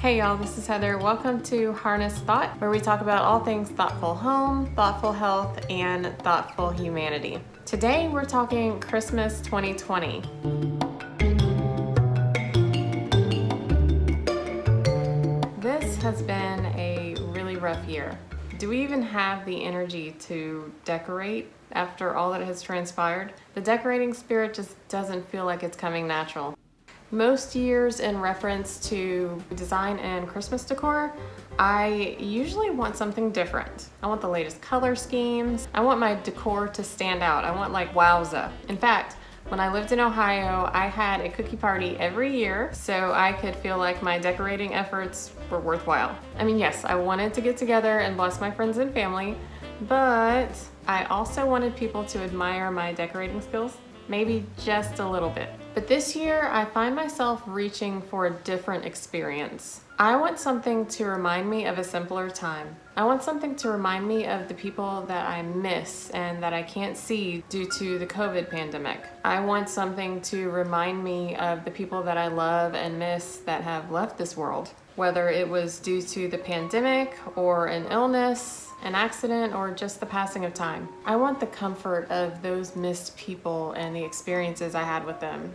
Hey y'all, this is Heather. Welcome to Harness Thought, where we talk about all things thoughtful home, thoughtful health, and thoughtful humanity. Today we're talking Christmas 2020. This has been a really rough year. Do we even have the energy to decorate after all that has transpired? The decorating spirit just doesn't feel like it's coming natural. Most years, in reference to design and Christmas decor, I usually want something different. I want the latest color schemes. I want my decor to stand out. I want like wowza. In fact, when I lived in Ohio, I had a cookie party every year so I could feel like my decorating efforts were worthwhile. I mean, yes, I wanted to get together and bless my friends and family, but I also wanted people to admire my decorating skills, maybe just a little bit. But this year, I find myself reaching for a different experience. I want something to remind me of a simpler time. I want something to remind me of the people that I miss and that I can't see due to the COVID pandemic. I want something to remind me of the people that I love and miss that have left this world, whether it was due to the pandemic or an illness, an accident, or just the passing of time. I want the comfort of those missed people and the experiences I had with them,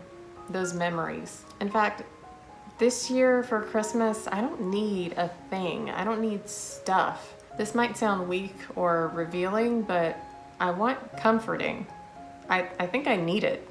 those memories. In fact, this year for Christmas, I don't need a thing. I don't need stuff. This might sound weak or revealing, but I want comforting. I think I need it.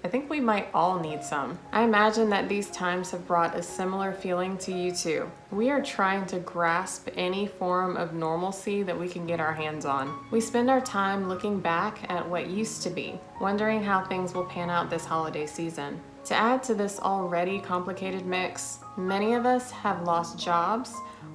I think we might all need some. I imagine that these times have brought a similar feeling to you too. We are trying to grasp any form of normalcy that we can get our hands on. We spend our time looking back at what used to be, wondering how things will pan out this holiday season. To add to this already complicated mix, many of us have lost jobs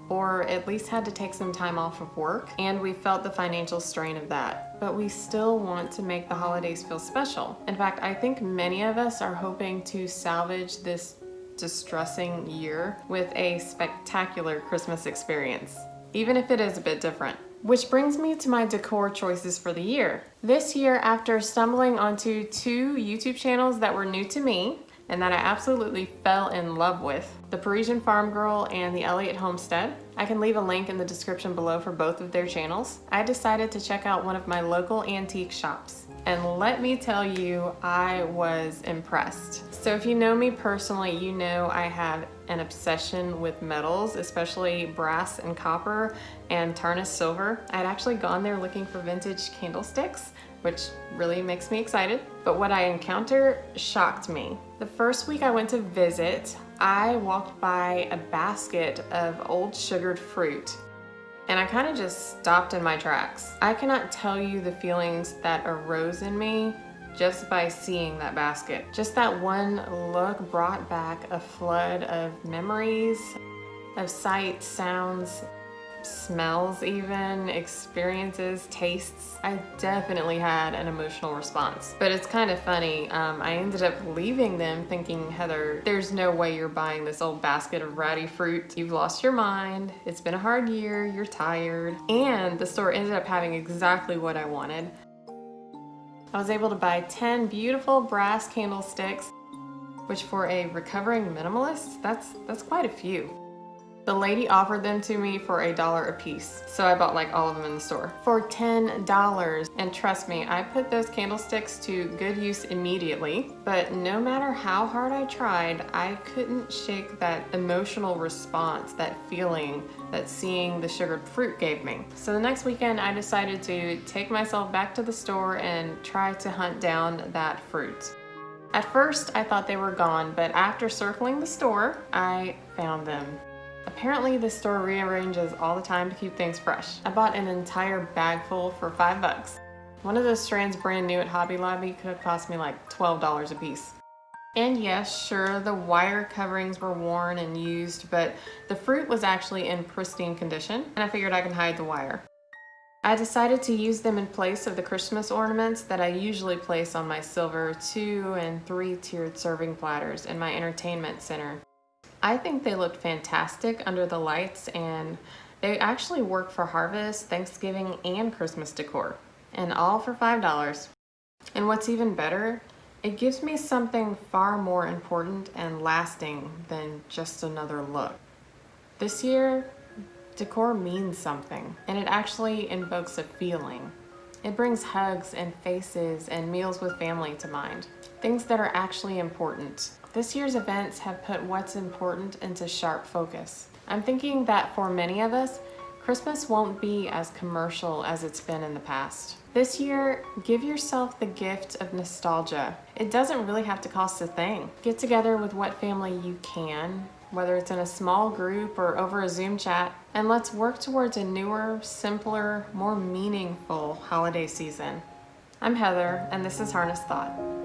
or at least had to take some time off of work, and we felt the financial strain of that. But we still want to make the holidays feel special. In fact, I think many of us are hoping to salvage this distressing year with a spectacular Christmas experience, even if it is a bit different. Which brings me to my decor choices for the year. This year, after stumbling onto two YouTube channels that were new to me and that I absolutely fell in love with, the Parisian Farm Girl and the Elliott Homestead, I can leave a link in the description below for both of their channels, I decided to check out one of my local antique shops. And let me tell you, I was impressed. So if you know me personally, you know I have an obsession with metals, especially brass and copper and tarnished silver. I'd actually gone there looking for vintage candlesticks, which really makes me excited. But what I encountered shocked me. The first week I went to visit, I walked by a basket of old sugared fruit, and I kind of just stopped in my tracks. I cannot tell you the feelings that arose in me just by seeing that basket. Just that one look brought back a flood of memories, of sights, sounds, smells even, experiences, tastes. I definitely had an emotional response. But it's kind of funny, I ended up leaving them thinking, Heather, there's no way you're buying this old basket of ratty fruit. You've lost your mind, it's been a hard year, you're tired. And the store ended up having exactly what I wanted. I was able to buy 10 beautiful brass candlesticks, which for a recovering minimalist, that's quite a few. The lady offered them to me for $1 a piece, so I bought like all of them in the store for $10. And trust me, I put those candlesticks to good use immediately, but no matter how hard I tried, I couldn't shake that emotional response, that feeling that seeing the sugared fruit gave me. So the next weekend, I decided to take myself back to the store and try to hunt down that fruit. At first, I thought they were gone, but after circling the store, I found them. Apparently, this store rearranges all the time to keep things fresh. I bought an entire bag full for $5. One of those strands brand new at Hobby Lobby could have cost me like $12 a piece. And yes, sure, the wire coverings were worn and used, but the fruit was actually in pristine condition, and I figured I could hide the wire. I decided to use them in place of the Christmas ornaments that I usually place on my silver 2- and 3-tiered serving platters in my entertainment center. I think they looked fantastic under the lights, and they actually work for harvest, Thanksgiving, and Christmas decor, and all for $5. And what's even better, it gives me something far more important and lasting than just another look. This year, decor means something, and it actually invokes a feeling. It brings hugs and faces and meals with family to mind, things that are actually important. This year's events have put what's important into sharp focus. I'm thinking that for many of us, Christmas won't be as commercial as it's been in the past. This year, give yourself the gift of nostalgia. It doesn't really have to cost a thing. Get together with what family you can, whether it's in a small group or over a Zoom chat, and let's work towards a newer, simpler, more meaningful holiday season. I'm Heather, and this is Harness Thought.